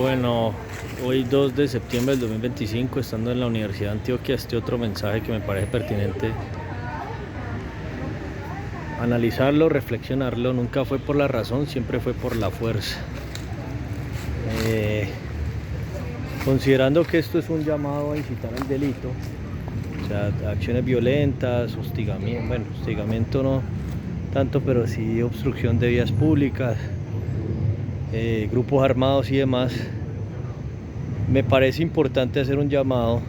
Bueno, hoy 2 de septiembre del 2025, estando en la Universidad de Antioquia, este otro mensaje que me parece pertinente analizarlo, reflexionarlo. Nunca fue por la razón, siempre fue por la fuerza. Considerando que esto es un llamado a incitar al delito, o sea, acciones violentas, hostigamiento, bueno, hostigamiento no tanto, pero sí obstrucción de vías públicas, grupos armados y demás, me parece importante hacer un llamado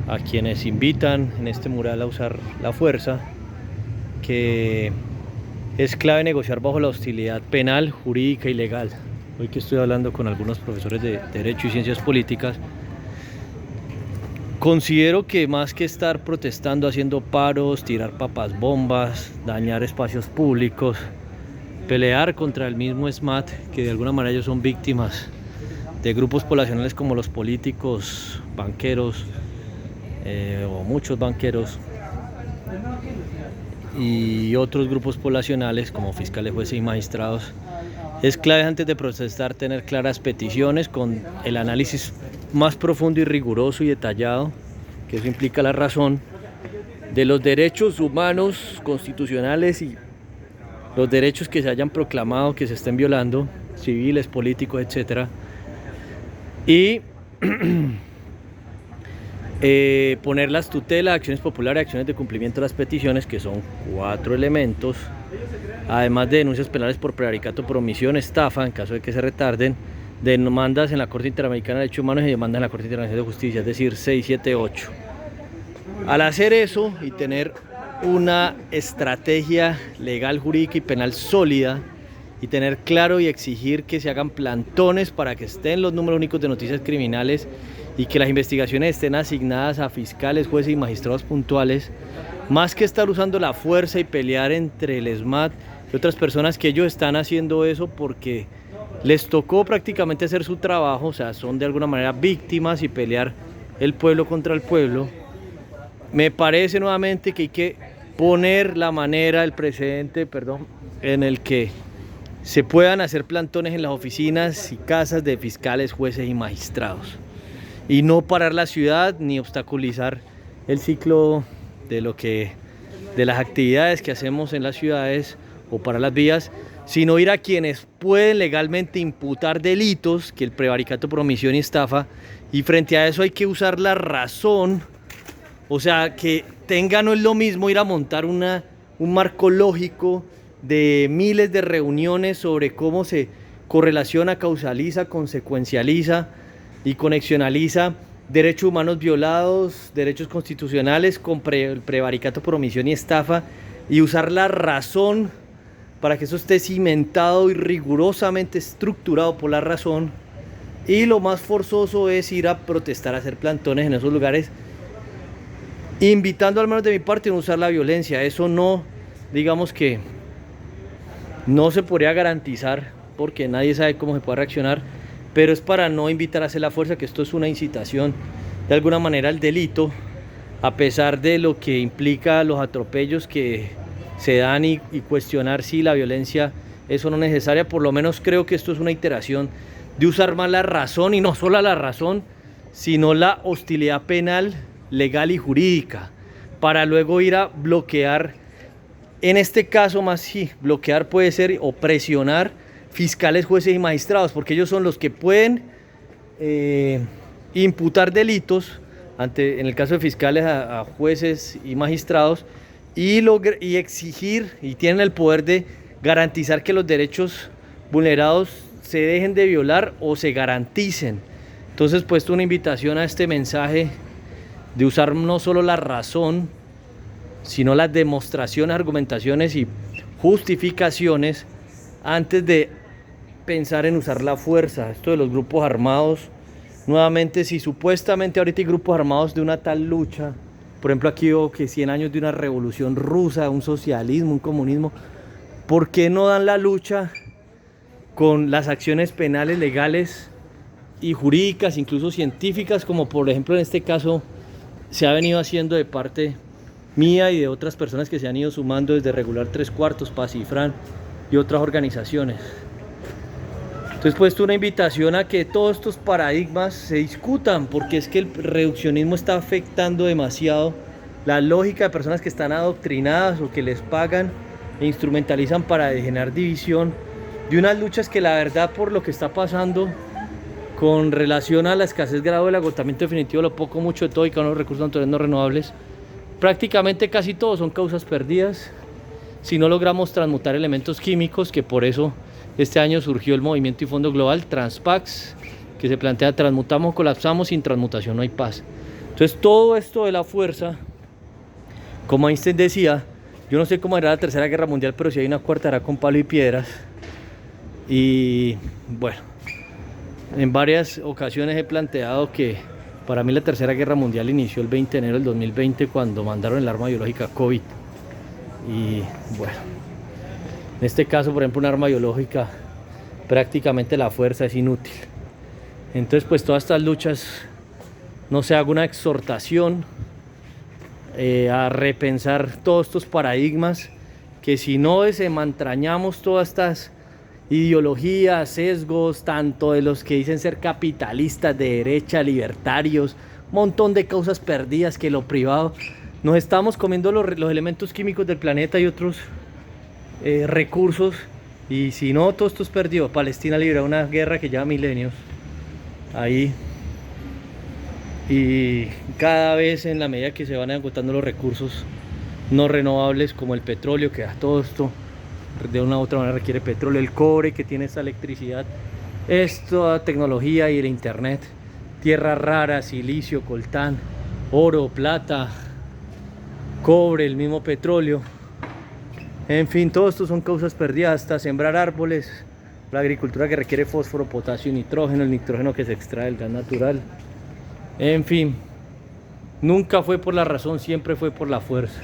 a quienes invitan en este mural a usar la fuerza, que es clave negociar bajo la hostilidad penal, jurídica y legal. Hoy que estoy hablando con algunos profesores de Derecho y Ciencias Políticas, considero que más que estar protestando, haciendo paros, tirar papas bombas, dañar espacios públicos, pelear contra el mismo SMAT, que de alguna manera ellos son víctimas de grupos poblacionales como los políticos, banqueros, o muchos banqueros, y otros grupos poblacionales como fiscales, jueces y magistrados. Es clave, antes de protestar, tener claras peticiones con el análisis más profundo y riguroso y detallado, que eso implica la razón de los derechos humanos constitucionales y los derechos que se hayan proclamado que se estén violando, civiles, políticos, etc. Y poner las tutelas, acciones populares, acciones de cumplimiento de las peticiones, que son 4 elementos, además de denuncias penales por prevaricato, por omisión, estafa, en caso de que se retarden, demandas en la Corte Interamericana de Derechos Humanos y demandas en la Corte Internacional de Justicia, es decir, 6, 7, 8. Al hacer eso y tener una estrategia legal, jurídica y penal sólida, y tener claro y exigir que se hagan plantones para que estén los números únicos de noticias criminales y que las investigaciones estén asignadas a fiscales, jueces y magistrados puntuales, más que estar usando la fuerza y pelear entre el SMAT y otras personas, que ellos están haciendo eso porque les tocó prácticamente hacer su trabajo, o sea, son de alguna manera víctimas, y pelear el pueblo contra el pueblo. Me parece nuevamente que hay que poner la manera, el precedente, en el que se puedan hacer plantones en las oficinas y casas de fiscales, jueces y magistrados, y no parar la ciudad ni obstaculizar el ciclo de las actividades que hacemos en las ciudades o para las vías, sino ir a quienes pueden legalmente imputar delitos, que el prevaricato, por omisión y estafa, y frente a eso hay que usar la razón. O sea, que no es lo mismo ir a montar un marco lógico de miles de reuniones sobre cómo se correlaciona, causaliza, consecuencializa y conexionaliza derechos humanos violados, derechos constitucionales, con prevaricato, por omisión y estafa, y usar la razón para que eso esté cimentado y rigurosamente estructurado por la razón. Y lo más forzoso es ir a protestar, a hacer plantones en esos lugares, invitando, al menos de mi parte, a no usar la violencia. Eso no, digamos que no se podría garantizar, porque nadie sabe cómo se puede reaccionar, pero es para no invitar a hacer la fuerza, que esto es una incitación de alguna manera al delito, a pesar de lo que implica los atropellos que se dan, y cuestionar si la violencia es o no necesaria. Por lo menos creo que esto es una iteración de usar más la razón, y no solo la razón, sino la hostilidad penal, legal y jurídica, para luego ir a bloquear. En este caso más, sí, bloquear puede ser, o presionar fiscales, jueces y magistrados, porque ellos son los que pueden imputar delitos, en el caso de fiscales, a jueces y magistrados, y exigir, y tienen el poder de garantizar que los derechos vulnerados se dejen de violar o se garanticen. Entonces, pues, una invitación a este mensaje de usar no solo la razón, sino las demostraciones, argumentaciones y justificaciones antes de pensar en usar la fuerza. Esto de los grupos armados, nuevamente, si supuestamente ahorita hay grupos armados de una tal lucha, por ejemplo, aquí veo que 100 años de una revolución rusa, un socialismo, un comunismo, ¿por qué no dan la lucha con las acciones penales, legales y jurídicas, incluso científicas, como por ejemplo en este caso se ha venido haciendo de parte mía y de otras personas que se han ido sumando desde Regular 3/4, Paz y Fran y otras organizaciones? Entonces, pues, una invitación a que todos estos paradigmas se discutan, porque es que el reduccionismo está afectando demasiado la lógica de personas que están adoctrinadas o que les pagan e instrumentalizan para generar división de unas luchas que, la verdad, por lo que está pasando con relación a la escasez, grado del agotamiento definitivo, lo poco, mucho de todo y con los recursos naturales no renovables, prácticamente casi todos son causas perdidas si no logramos transmutar elementos químicos, que por eso este año surgió el movimiento y fondo global Transpax, que se plantea: transmutamos, colapsamos, sin transmutación no hay paz. Entonces, todo esto de la fuerza, como Einstein decía, yo no sé cómo era la tercera guerra mundial, pero si hay una cuarta era con palo y piedras. Y bueno, en varias ocasiones he planteado que para mí la tercera guerra mundial inició el 20 de enero del 2020, cuando mandaron el arma biológica COVID. Y bueno, en este caso, por ejemplo, un arma biológica, prácticamente la fuerza es inútil. Entonces, pues, todas estas luchas, no sé, hago una exhortación a repensar todos estos paradigmas, que si no desentrañamos todas estas ideologías, sesgos, tanto de los que dicen ser capitalistas, de derecha, libertarios, un montón de causas perdidas, que lo privado, nos estamos comiendo los elementos químicos del planeta y otros recursos, y si no, todo esto es perdido. Palestina libra una guerra que lleva milenios ahí, y cada vez, en la medida que se van agotando los recursos no renovables, como el petróleo, que a todo esto de una u otra manera requiere petróleo, el cobre, que tiene esta electricidad, esta tecnología y el internet, tierras raras, silicio, coltán, oro, plata, cobre, el mismo petróleo, en fin, todo esto son causas perdidas. Hasta sembrar árboles, la agricultura que requiere fósforo, potasio y nitrógeno, el nitrógeno que se extrae del gas natural. En fin, nunca fue por la razón, siempre fue por la fuerza.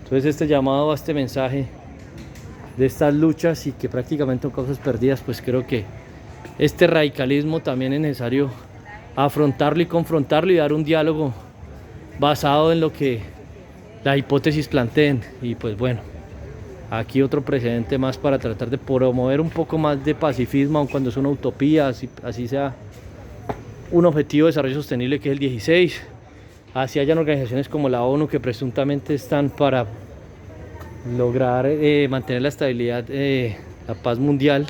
Entonces, este llamado a este mensaje de estas luchas, y que prácticamente son causas perdidas, pues creo que este radicalismo también es necesario afrontarlo y confrontarlo, y dar un diálogo basado en lo que las hipótesis planteen. Y pues bueno, aquí otro precedente más para tratar de promover un poco más de pacifismo, aun cuando es una utopía, así sea un objetivo de desarrollo sostenible, que es el 16. Así hayan organizaciones como la ONU, que presuntamente están para lograr mantener la estabilidad, la paz mundial.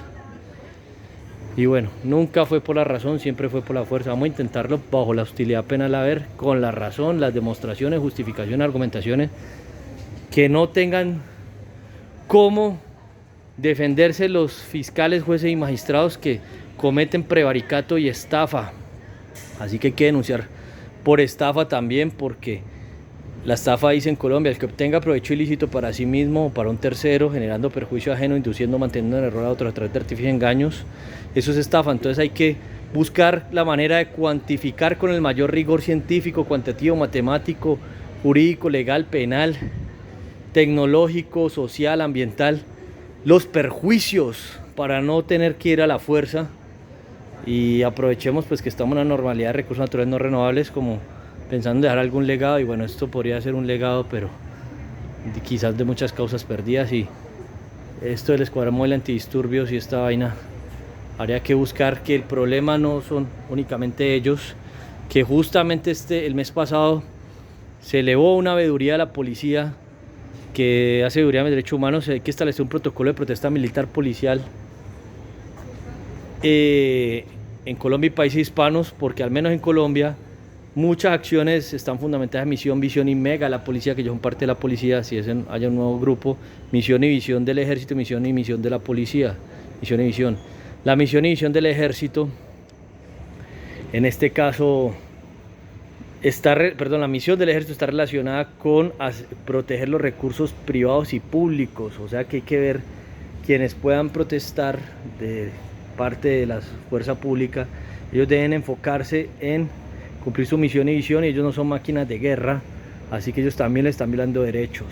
Y bueno, nunca fue por la razón, siempre fue por la fuerza. Vamos a intentarlo bajo la hostilidad penal, a ver, con la razón, las demostraciones, justificaciones, argumentaciones que no tengan cómo defenderse los fiscales, jueces y magistrados que cometen prevaricato y estafa. Así que hay que denunciar por estafa también, porque la estafa, dice en Colombia: el que obtenga provecho ilícito para sí mismo o para un tercero, generando perjuicio ajeno, induciendo, manteniendo en error a otros a través de artificios y engaños, eso es estafa. Entonces hay que buscar la manera de cuantificar con el mayor rigor científico, cuantitativo, matemático, jurídico, legal, penal, tecnológico, social, ambiental, los perjuicios, para no tener que ir a la fuerza. Y aprovechemos, pues, que estamos en una normalidad de recursos naturales no renovables, como pensando en dejar algún legado. Y bueno, esto podría ser un legado, pero quizás de muchas causas perdidas. Y esto del escuadrón móvil antidisturbios y esta vaina, habría que buscar que el problema no son únicamente ellos, que justamente el mes pasado se elevó una veeduría a la policía que hace seguridad de derechos humanos. Hay que establecer un protocolo de protesta militar policial en Colombia y países hispanos, porque al menos en Colombia muchas acciones están fundamentadas en misión, visión y mega. La policía, que yo son parte de la policía, si haya un nuevo grupo, misión y visión del ejército, misión y misión de la policía, misión y visión. La misión y visión del ejército, en este caso, la misión del ejército está relacionada con proteger los recursos privados y públicos. O sea que hay que ver quienes puedan protestar de parte de la fuerza pública. Ellos deben enfocarse en cumplir su misión y visión, y ellos no son máquinas de guerra, así que ellos también le están violando derechos.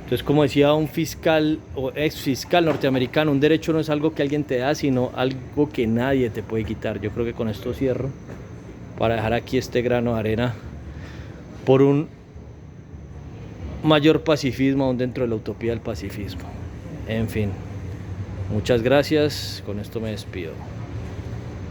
Entonces, como decía un fiscal o ex fiscal norteamericano, un derecho no es algo que alguien te da, sino algo que nadie te puede quitar. Yo creo que con esto cierro, para dejar aquí este grano de arena por un mayor pacifismo aún dentro de la utopía del pacifismo. En fin, Muchas gracias, con esto me despido.